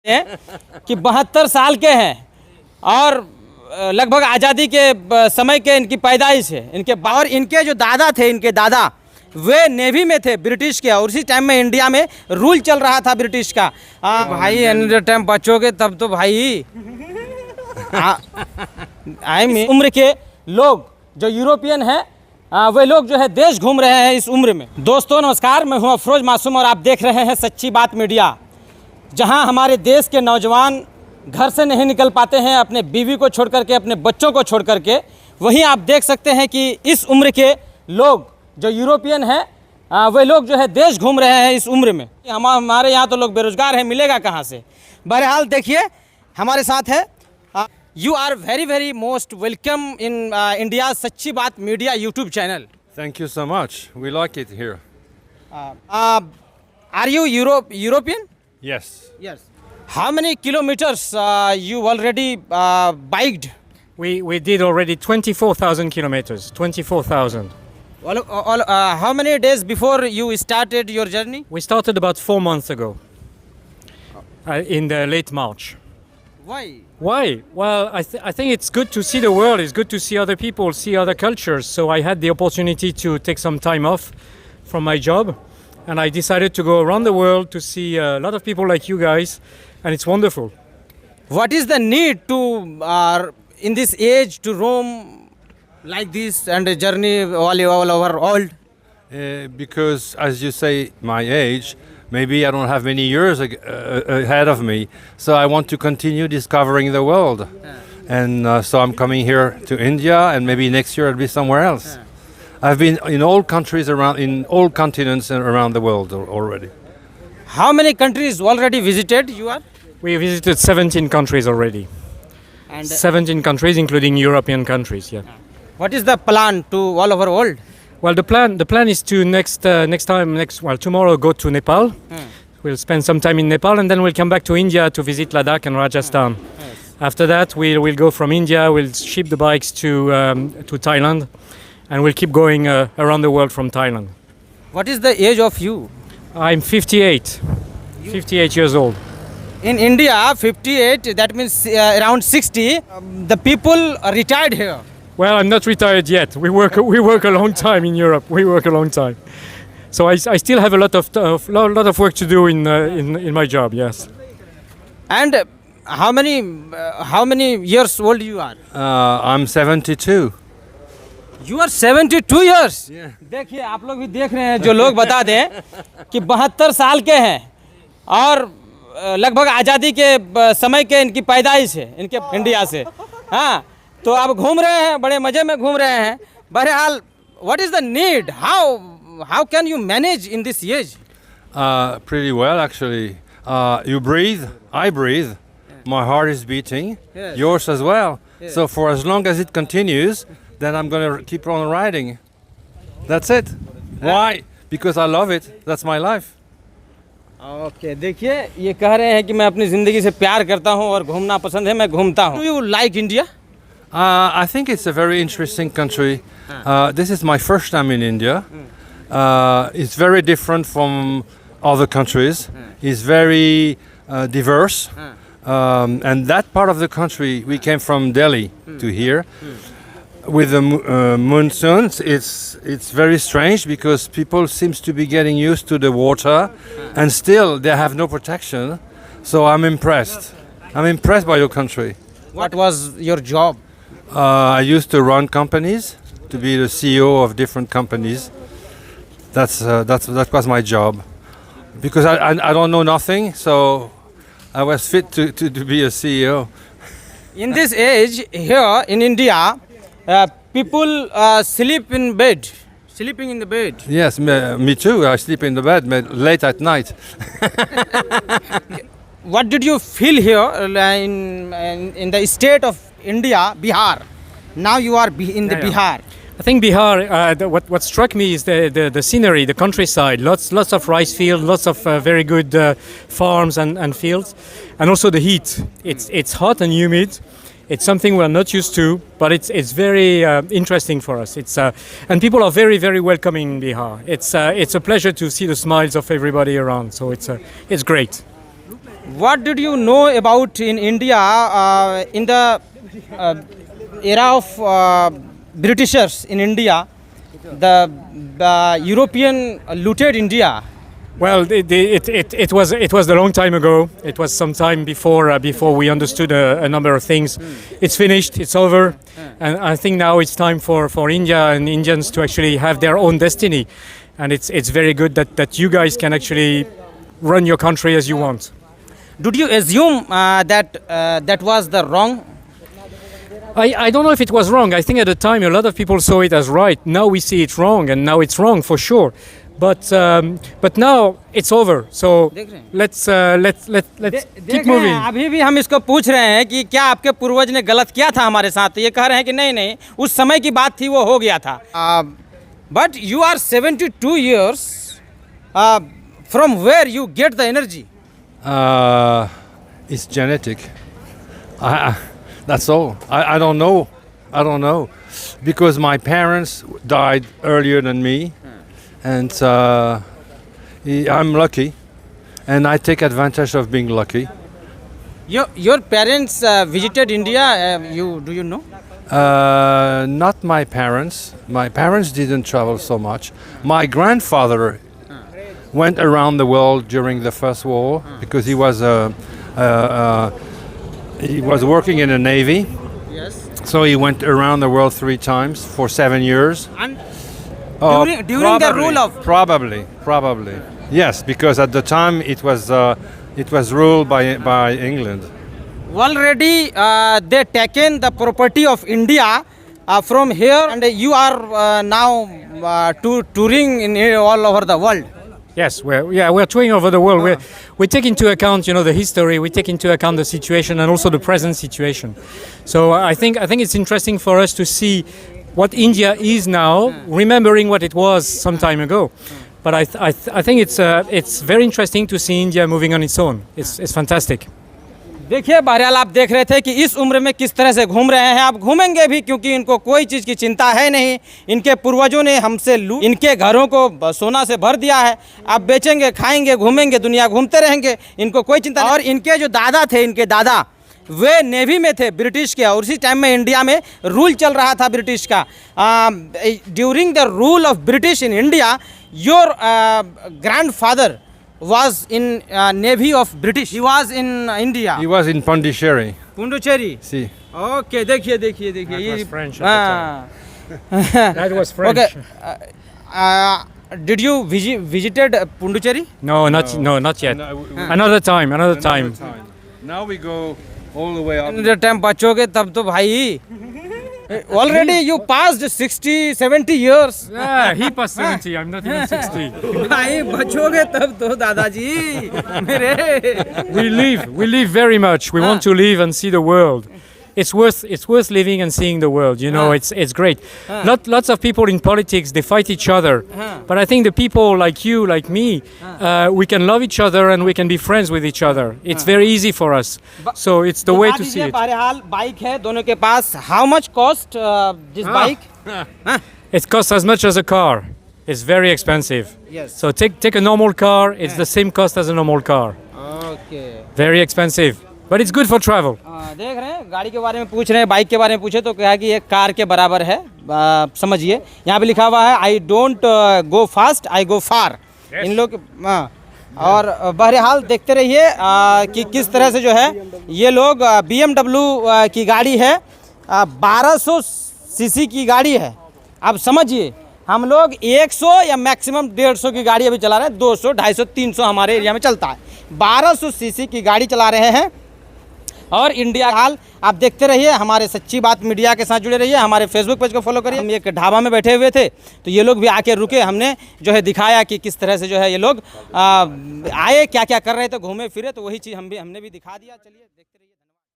हैं कि 72 साल के हैं और लगभग आज़ादी के समय के इनकी पैदाइश है। और इनके जो दादा थे, इनके दादा वे नेवी में थे ब्रिटिश के, और उसी टाइम में इंडिया में रूल चल रहा था ब्रिटिश का। भाई एनी टाइम बचोगे तब तो भाई उम्र के लोग जो यूरोपियन हैं वे लोग जो है देश घूम रहे हैं इस उम्र में। दोस्तों नमस्कार, मैं हूं अफरोज मासूम और आप देख रहे हैं सच्ची बात मीडिया, जहां हमारे देश के नौजवान घर से नहीं निकल पाते हैं अपने बीवी को छोड़ करके, अपने बच्चों को छोड़ करके। वहीं आप देख सकते हैं कि इस उम्र के लोग जो यूरोपियन हैं वे लोग जो है देश घूम रहे हैं इस उम्र में। हमारे यहाँ तो लोग बेरोजगार हैं, मिलेगा कहाँ से। बहरहाल देखिए हमारे साथ है, you are very most welcome in India Sachchi Baat media YouTube channel. Thank you so much. We like it here. Are you European? Yes. Yes. How many kilometers you already biked? We did already 24,000 kilometers. 24,000. How many days before you started your journey? We started about 4 months ago, in the late March. Why? Why? Well, I think it's good to see the world. It's good to see other people, see other cultures. So I had the opportunity to take some time off from my job, and I decided to go around the world to see a lot of people like you guys, and it's wonderful. What is the need to, in this age, to roam like this and a journey all over world? Because, as you say, my age, maybe I don't have many years ahead of me, so I want to continue discovering the world. And so I'm coming here to India, and maybe next year I'll be somewhere else. I've been in all countries in all continents and around the world already. How many countries already visited you are? We visited 17 countries already. And 17 countries, including European countries. Yeah. what is the plan to all over world? Well, the plan is to tomorrow go to Nepal. We'll spend some time in Nepal, and then we'll come back to India to visit Ladakh and Rajasthan. Yes. After that, we'll go from India. We'll ship the bikes to Thailand, and we'll keep going around the world from Thailand. What is the age of you? I'm 58. 58 years old. In India, 58, that means around 60. The people are retired here. Well, I'm not retired yet. We work a long time in Europe. We work a long time. So I still have a lot of work to do in my job. Yes. And how many years old you are? I'm 72. You are 72 years. Yeah. देखिए आप लोग भी देख रहे हैं, जो लोग बता दें कि 72 साल के हैं और लगभग आज़ादी के समय के इनकी पैदाइश है, इनके इंडिया से। हाँ, तो आप घूम रहे हैं, बड़े मज़े में घूम रहे हैं। बहरहाल, what is the need? How can you manage in this age? Pretty well, actually. You breathe, I breathe. My heart is beating, Yes. yours as well. Yes. So for as long as it continues, then I'm going to keep on riding. That's it. Why? Because I love it. That's my life. Okay, देखिए ये कह रहे हैं कि मैं अपनी ज़िंदगी से प्यार करता हूँ और घूमना पसंद है, मैं घूमता हूँ। Do you like India? I think it's a very interesting country. This is my first time in India. It's very different from other countries. It's very diverse. And that part of the country, we came from Delhi to here. With the monsoons, it's very strange because people seems to be getting used to the water, and still they have no protection. So I'm impressed. I'm impressed by your country. What was your job? I used to run companies, to be the CEO of different companies. That was my job, because I don't know nothing, so I was fit to be a CEO. In this age here in India, people sleep in bed, sleeping in the bed. Yes, me too. I sleep in the bed late at night. What did you feel here in the state of India, Bihar? Now you are in the Yeah. Bihar. I think Bihar. What struck me is the scenery, the countryside. Lots of rice fields, lots of very good farms and fields, and also the heat. It's hot and humid. It's something we're not used to, but it's very interesting for us. And people are very welcoming in Bihar. It's a pleasure to see the smiles of everybody around. So it's great. what did you know about in India in the era of Britishers in India? The European looted India. Well, it was a long time ago. It was some time before we understood a number of things. It's finished. It's over, and I think now it's time for India and Indians to actually have their own destiny. And it's very good that you guys can actually run your country as you want. Did you assume that was the wrong? I don't know if it was wrong. I think at the time a lot of people saw it as right. Now we see it wrong, and now it's wrong for sure. But now it's over. So let's keep moving. अभी भी हम इसको पूछ रहे हैं कि क्या आपके पूर्वज ने गलत किया था हमारे साथ, तो ये कह रहे हैं कि नहीं नहीं, उस समय की बात थी, वो हो गया था. But you are 72 years. From where you get the energy? It's genetic. That's all. I don't know. I don't know. Because my parents died earlier than me. And I'm lucky. And I take advantage of being lucky. Your parents visited India, do you know? Not my parents. My parents didn't travel so much. My grandfather went around the world during the First War because he was working in the Navy. Yes. So he went around the world 3 times for 7 years. And during the rule of... Probably. Yes, because at the time it was ruled by England. Already they taken the property of India from here, and you are now touring in all over the world. Yes, we're touring over the world. We take into account, the history. We take into account the situation and also the present situation. So I think it's interesting for us to see what India is now, remembering what it was some time ago. But I think it's very interesting to see India moving on its own. It's fantastic. देखिए बहरहाल आप देख रहे थे कि इस उम्र में किस तरह से घूम रहे हैं. आप घूमेंगे भी क्योंकि इनको कोई चीज़ की चिंता है नहीं. इनके पूर्वजों ने हमसे इनके घरों को सोना से भर दिया है. आप बेचेंगे, खाएंगे, घूमेंगे, दुनिया घूमते रहेंगे, इनको कोई चिंता नहीं. और इनके जो दादा थे, इनके दादा वे नेवी में थे ब्रिटिश के, और उसी टाइम में इंडिया में रूल चल रहा था ब्रिटिश का. During the rule of British in India, your grandfather was in Navy of British. He was in India. He was in Pondicherry. Pondicherry. See. Okay, देखिए. That was French at the time. That was French. Okay. Did you visited Pondicherry? No, not yet. No, Another time. Now we go all the way up. Another time बचोगे तब तो भाई. Already you passed 60, 70 years. Yeah, he passed 70. I'm not even 60. भाई बचोगे तब तो दादाजी मेरे. We live very much. We want to live and see the world. It's worth living and seeing the world. It's great. Lots of people in politics, they fight each other. But I think the people like you, like me, we can love each other and we can be friends with each other. It's very easy for us. So it's the way to see it. बहरहाल bike है दोनों के पास. How much cost this bike? It costs as much as a car. It's very expensive. Yes. So take a normal car. It's the same cost as a normal car. Okay. Very expensive. But it's good for travel. देख रहे हैं, गाड़ी के बारे में पूछ रहे हैं, बाइक के बारे में पूछे तो कहा कि ये कार के बराबर है. समझिए यहाँ पे लिखा हुआ है आई डोंट गो फास्ट, आई गो फार. इन लोग और बहरहाल देखते रहिए कि किस तरह से जो है ये लोग BMW की गाड़ी है, 1200 सीसी की गाड़ी है. अब समझिए हम लोग 100 या मैक्सिमम 150 की गाड़ी अभी चला रहे हैं. 200, 250, 300 हमारे एरिया में चलता है. 1200 सीसी की गाड़ी चला रहे हैं. और इंडिया हाल आप देखते रहिए. हमारे सच्ची बात मीडिया के साथ जुड़े रहिए. हमारे फेसबुक पेज को फॉलो करिए. हम एक ढाबा में बैठे हुए थे तो ये लोग भी आके रुके. हमने जो है दिखाया कि किस तरह से जो है ये लोग आए, क्या क्या कर रहे थे, घूमे फिरे. तो वही चीज़ हमने भी दिखा दिया. चलिए देखते रहिए.